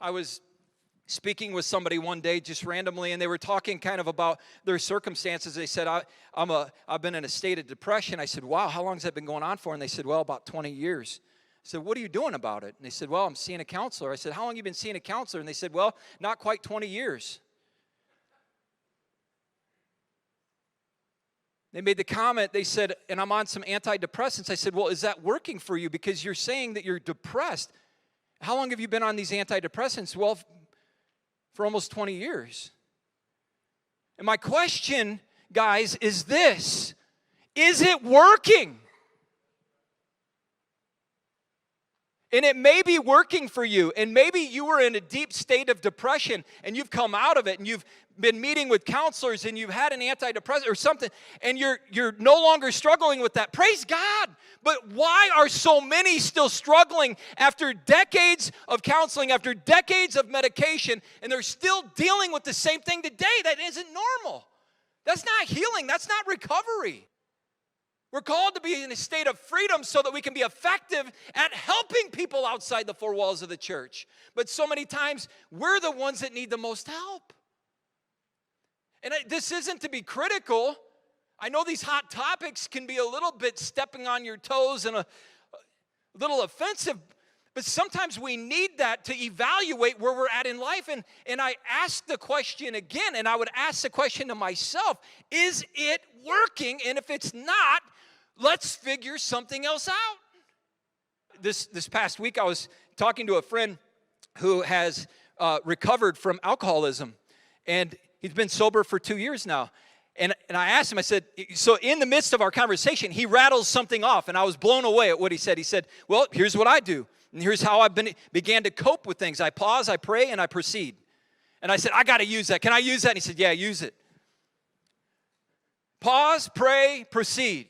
I was speaking with somebody one day just randomly, and they were talking kind of about their circumstances. They said, I've been in a state of depression. I said, wow, how long has that been going on for? And they said, well, about 20 years. I said, what are you doing about it? And they said, well, I'm seeing a counselor. I said, how long have you been seeing a counselor? And they said, well, not quite 20 years. They made the comment, they said, and I'm on some antidepressants. I said, well, is that working for you? Because you're saying that you're depressed. How long have you been on these antidepressants? Well, for almost 20 years. And my question, guys, is this: is it working? And it may be working for you, and maybe you were in a deep state of depression, and you've come out of it, and you've been meeting with counselors, and you've had an antidepressant or something, and you're no longer struggling with that. Praise God! But why are so many still struggling after decades of counseling, after decades of medication, and they're still dealing with the same thing today? That isn't normal. That's not healing. That's not recovery. We're called to be in a state of freedom so that we can be effective at helping people outside the four walls of the church. But so many times, we're the ones that need the most help. And this isn't to be critical. I know these hot topics can be a little bit stepping on your toes and a little offensive, but sometimes we need that to evaluate where we're at in life. And I ask the question again, and I would ask the question to myself, is it working? And if it's not, let's figure something else out. This past week, I was talking to a friend who has recovered from alcoholism, and he's been sober for 2 years now. And I asked him, I said, so in the midst of our conversation, he rattles something off, and I was blown away at what he said. He said, well, here's what I do, and here's how I began to cope with things. I pause, I pray, and I proceed. And I said, I got to use that. Can I use that? And he said, yeah, use it. Pause, pray, proceed.